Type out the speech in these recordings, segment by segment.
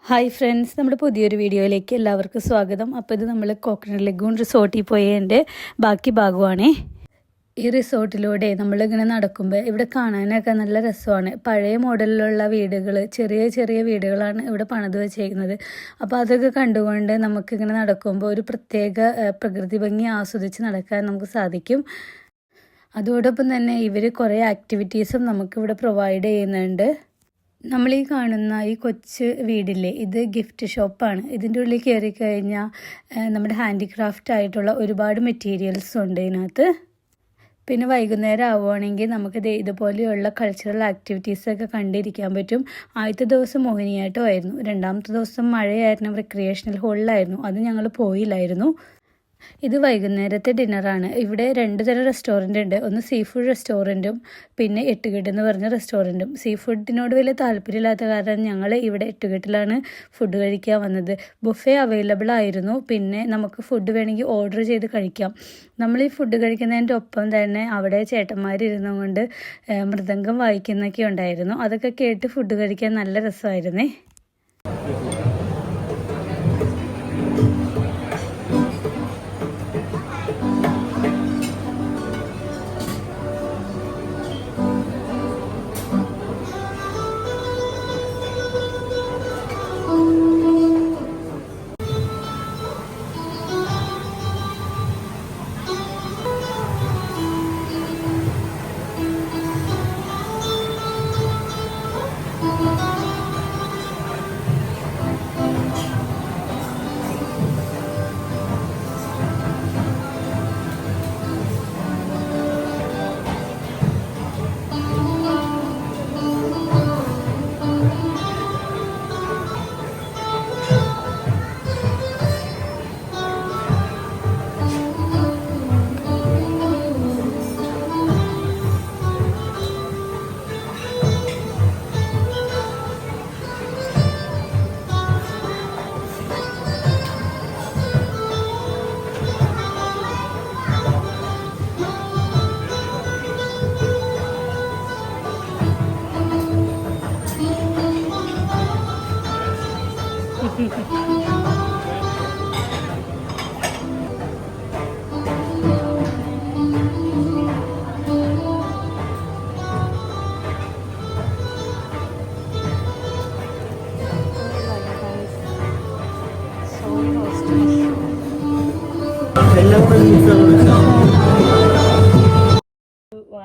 Hi friends, നമ്മുടെ പുതിയൊരു വീഡിയോയിലേക്ക് എല്ലാവർക്കും സ്വാഗതം. അപ്പോൾ ഇത് നമ്മൾ കോക്കനട്ട് ലഗൂൺ റിസോർട്ടിൽ പോയതിൻ്റെ ബാക്കി ഭാഗമാണേ. ഈ റിസോർട്ടിലൂടെ നമ്മളിങ്ങനെ നടക്കുമ്പോൾ ഇവിടെ കാണാനൊക്കെ നല്ല രസമാണ്. പഴയ മോഡലിലുള്ള വീടുകൾ, ചെറിയ ചെറിയ വീടുകളാണ് ഇവിടെ പണിത് വെച്ചേക്കുന്നത്. അപ്പോൾ അതൊക്കെ കണ്ടുകൊണ്ട് നമുക്കിങ്ങനെ നടക്കുമ്പോൾ ഒരു പ്രത്യേക പ്രകൃതി ഭംഗി ആസ്വദിച്ച് നടക്കാൻ നമുക്ക് സാധിക്കും. അതോടൊപ്പം തന്നെ ഇവർ കുറേ ആക്ടിവിറ്റീസും നമുക്കിവിടെ പ്രൊവൈഡ് ചെയ്യുന്നുണ്ട്. നമ്മൾ ഈ കാണുന്ന ഈ കൊച്ചു വീടില്ലേ, ഇത് ഗിഫ്റ്റ് ഷോപ്പാണ്. ഇതിൻ്റെ ഉള്ളിൽ കയറി കഴിഞ്ഞാൽ നമ്മുടെ ഹാൻഡിക്രാഫ്റ്റ് ആയിട്ടുള്ള ഒരുപാട് മെറ്റീരിയൽസ് ഉണ്ട് ഇതിനകത്ത്. പിന്നെ വൈകുന്നേരം ആവുകയാണെങ്കിൽ നമുക്കിത് ഇതുപോലെയുള്ള കൾച്ചറൽ ആക്ടിവിറ്റീസൊക്കെ കണ്ടിരിക്കാൻ പറ്റും. ആദ്യത്തെ ദിവസം മോഹിനിയാട്ടമായിരുന്നു, രണ്ടാമത്തെ ദിവസം മഴയായിരുന്നു, റിക്രിയേഷണൽ ഹോളിലായിരുന്നു. അത് ഞങ്ങൾ പോയില്ലായിരുന്നു. ഇത് വൈകുന്നേരത്തെ ഡിന്നറാണ്. ഇവിടെ 2 തരം റെസ്റ്റോറൻ്റ് ഉണ്ട്. ഒന്ന് സീ ഫുഡ് റെസ്റ്റോറൻറ്റും പിന്നെ എട്ടുകെട്ട് എന്ന് പറഞ്ഞ റെസ്റ്റോറൻറ്റും. സീ ഫുഡിനോട് വലിയ താല്പര്യമില്ലാത്ത കാരണം ഞങ്ങൾ ഇവിടെ എട്ടുകെട്ടിലാണ് ഫുഡ് കഴിക്കാൻ വന്നത്. ബുഫേ അവൈലബിൾ ആയിരുന്നു. പിന്നെ നമുക്ക് ഫുഡ് വേണമെങ്കിൽ ഓർഡർ ചെയ്ത് കഴിക്കാം. നമ്മൾ ഈ ഫുഡ് കഴിക്കുന്നതിൻ്റെ ഒപ്പം തന്നെ അവിടെ ചേട്ടന്മാരിരുന്നു കൊണ്ട് മൃദംഗം വായിക്കുന്നൊക്കെ ഉണ്ടായിരുന്നു. അതൊക്കെ കേട്ട് ഫുഡ് കഴിക്കാൻ നല്ല രസമായിരുന്നേ.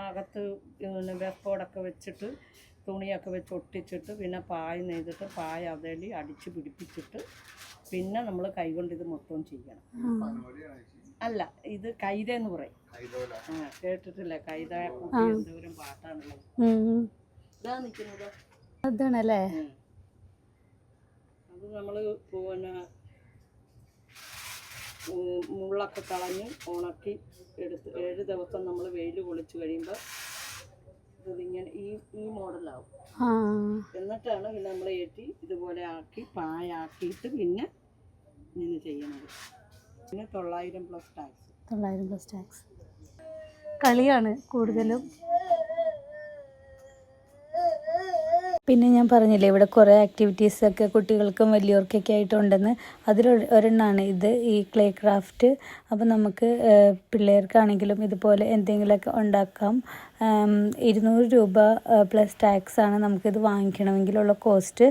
അകത്ത് വെപ്പോടൊക്കെ വെച്ചിട്ട് തുണിയൊക്കെ വെച്ച് ഒട്ടിച്ചിട്ട് പിന്നെ പായ നെയ്തിട്ട് പായ അതേലി അടിച്ച് പിടിപ്പിച്ചിട്ട് പിന്നെ നമ്മൾ കൈകൊണ്ട് ഇത് മൊത്തം ചെയ്യണം. അല്ല, ഇത് കൈതെന്ന് പറയും. കേട്ടിട്ടില്ല? കൈത എന്തോരം പാട്ടാണുള്ളത്. ഇതാ നിൽക്കുന്നത്, അതാണല്ലേ. അത് നമ്മൾ പിന്നെ മുള്ളൊക്കെ കളഞ്ഞ് ഉണക്കി എടുത്ത് 7 ദിവസം നമ്മൾ വെയിൽ കൊളിച്ച് കഴിയുമ്പോൾ ഇതിങ്ങനെ ഈ മോഡലാവും. എന്നിട്ടാണ് പിന്നെ നമ്മൾ ഏറ്റി ഇതുപോലെ ആക്കി പായാക്കിയിട്ട് പിന്നെ ഇങ്ങനെ ചെയ്യണത്. പിന്നെ 900+ ടാക്സ്. കളിയാണ് കൂടുതലും. പിന്നെ ഞാൻ പറഞ്ഞില്ലേ, ഇവിടെ കുറേ ആക്ടിവിറ്റീസൊക്കെ കുട്ടികൾക്കും വലിയവർക്കൊക്കെ ആയിട്ടുണ്ടെന്ന്. ഒരെണ്ണമാണ് ഇത്, ഈ ക്ലേ ക്രാഫ്റ്റ്. അപ്പോൾ നമുക്ക് പിള്ളേർക്കാണെങ്കിലും ഇതുപോലെ എന്തെങ്കിലുമൊക്കെ ഉണ്ടാക്കാം. 200 രൂപ പ്ലസ് ടാക്സാണ് നമുക്കിത് വാങ്ങിക്കണമെങ്കിലുള്ള കോസ്റ്റ്.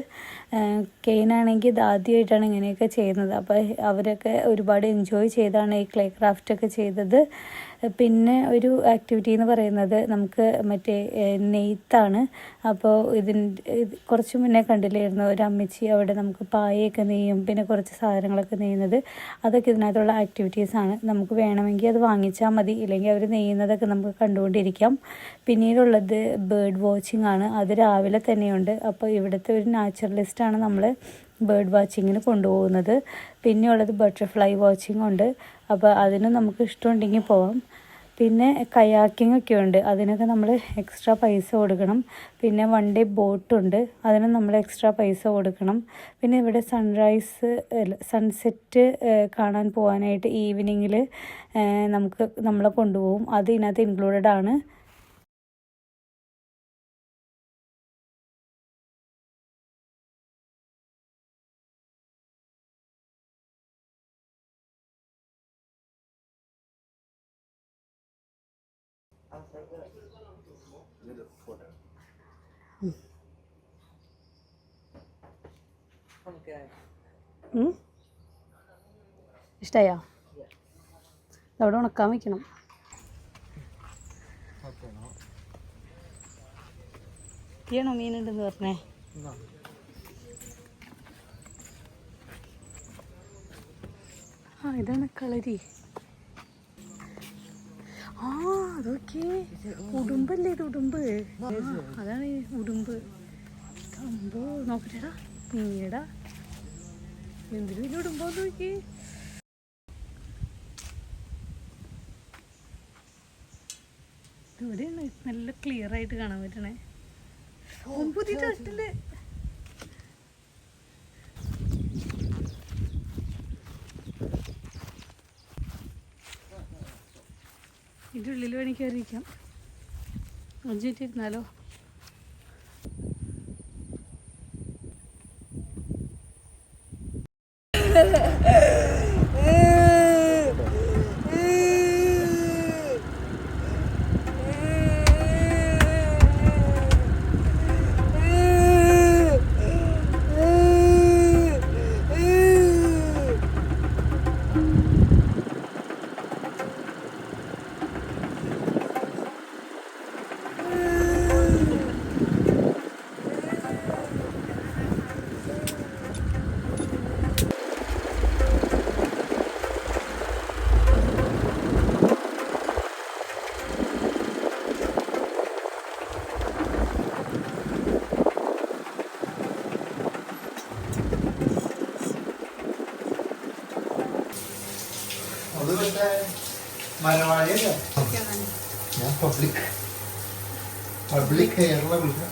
കെയിനാണെങ്കിൽ ഇത് ആദ്യമായിട്ടാണ് ഇങ്ങനെയൊക്കെ ചെയ്യുന്നത്. അപ്പോൾ അവരൊക്കെ ഒരുപാട് എൻജോയ് ചെയ്താണ് ഈ ക്ലേ ക്രാഫ്റ്റൊക്കെ ചെയ്തത്. പിന്നെ ഒരു ആക്ടിവിറ്റി എന്ന് പറയുന്നത് നമുക്ക് മറ്റേ നെയ്ത്താണ്. അപ്പോൾ കുറച്ച് മുന്നേ കണ്ടില്ലായിരുന്നു ഒരു അമ്മച്ചി അവിടെ നമുക്ക് പായയൊക്കെ നെയ്യും, പിന്നെ കുറച്ച് സാധനങ്ങളൊക്കെ നെയ്യുന്നത്. അതൊക്കെ ഇതിനകത്തുള്ള ആക്ടിവിറ്റീസാണ്. നമുക്ക് വേണമെങ്കിൽ അത് വാങ്ങിച്ചാൽ മതി, ഇല്ലെങ്കിൽ അവർ നെയ്യുന്നതൊക്കെ നമുക്ക് കണ്ടുകൊണ്ടിരിക്കാം. പിന്നീടുള്ളത് ബേർഡ് വാച്ചിങ് ആണ്. അത് രാവിലെ തന്നെയുണ്ട്. അപ്പോൾ ഇവിടുത്തെ ഒരു നാച്ചുറലിസ്റ്റാണ് നമ്മൾ ബേർഡ് വാച്ചിങ്ങിന് കൊണ്ടുപോകുന്നത്. പിന്നെയുള്ളത് ബട്ടർഫ്ലൈ വാച്ചിങ് ഉണ്ട്. അപ്പോൾ അതിന് നമുക്ക് ഇഷ്ടമുണ്ടെങ്കിൽ പോവാം. പിന്നെ കയാക്കിംഗ് ഒക്കെ ഉണ്ട്, അതിനൊക്കെ നമ്മൾ എക്സ്ട്രാ പൈസ കൊടുക്കണം. പിന്നെ 1 ഡേ ബോട്ടുണ്ട്, അതിന് നമ്മൾ എക്സ്ട്രാ പൈസ കൊടുക്കണം. പിന്നെ ഇവിടെ സൺസെറ്റ് കാണാൻ പോകാനായിട്ട് ഈവനിങ്ങിൽ നമ്മളെ കൊണ്ടുപോകും. അത് ഇതിനകത്ത് ഇൻക്ലൂഡഡ് ആണ്. ഇഷ്ടമായോ? അവിടെ ഉണക്കാൻ വയ്ക്കണം. ണോ മീനുണ്ടെന്ന് പറഞ്ഞേ? ആ ഇതാണ് കളരി. ആ അതൊക്കെ ഉടുമ്പല്ലേ, ഇത് ഉടുമ്പ്. അതാണ് ഉടുമ്പ്. അമ്പോ നോക്കട്ടെടാ, നീടാ എന്തിനു വലിയ ഉടുമ്പോന്ന് നോക്കി. ഇവിടെയാണ് നല്ല ക്ലിയർ ആയിട്ട് കാണാൻ പറ്റണേ. പുതിയ തട്ടില് ഇതിൻ്റെ ഉള്ളിൽ വേണമെങ്കിൽ കയറിയിരിക്കാം. 5 മിനിറ്റ് ഇരുന്നാലോ? മരവാഴിയല്ലേ? ഞാൻ പബ്ലിക് ഹെയറിലെ വിളിക്കാം.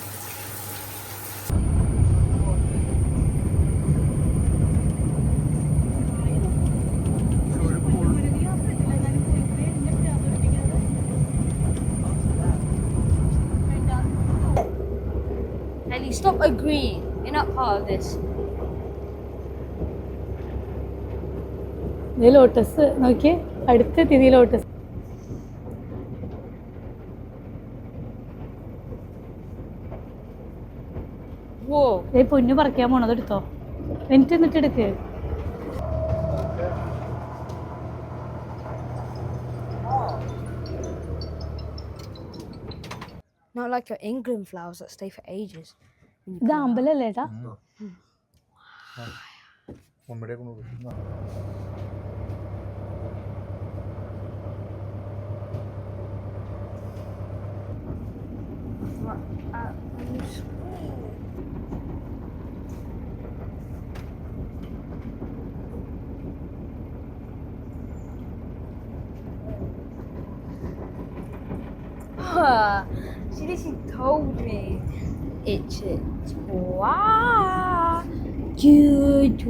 Ellie, stop agreeing. You're not part of this. ഇത് ലോട്ടസ് നോക്കിയേ, അടുത്തെത്തിയത് ലോട്ടസ്. പൊന്നു പറിക്കാൻ പോണത് എടുത്തോ, എന്നിട്ട് എടുക്ക്. Not like your England flowers that stay for ages. ഇത് അമ്പലല്ലേ ഏട്ടാ? She told me it's wow. Good.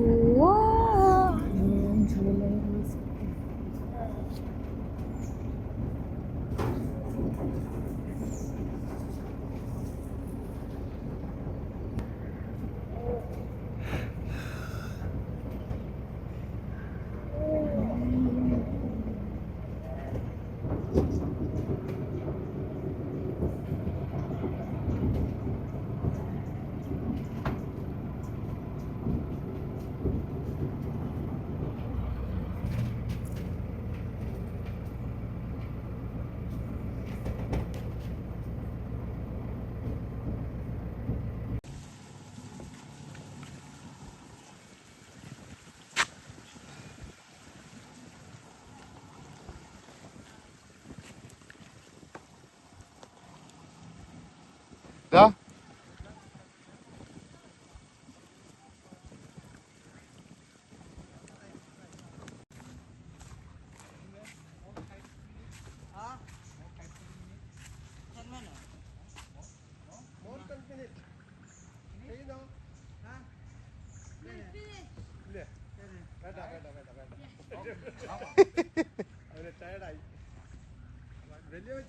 Da?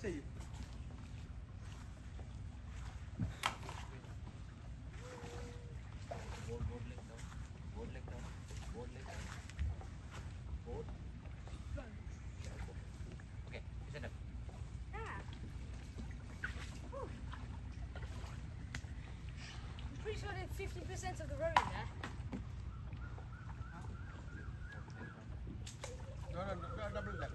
ചെയ്യും. 50% of the road in there. No, double that.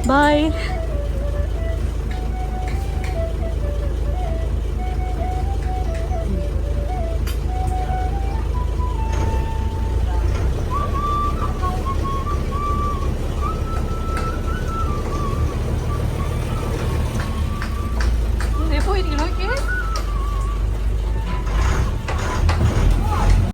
Bye.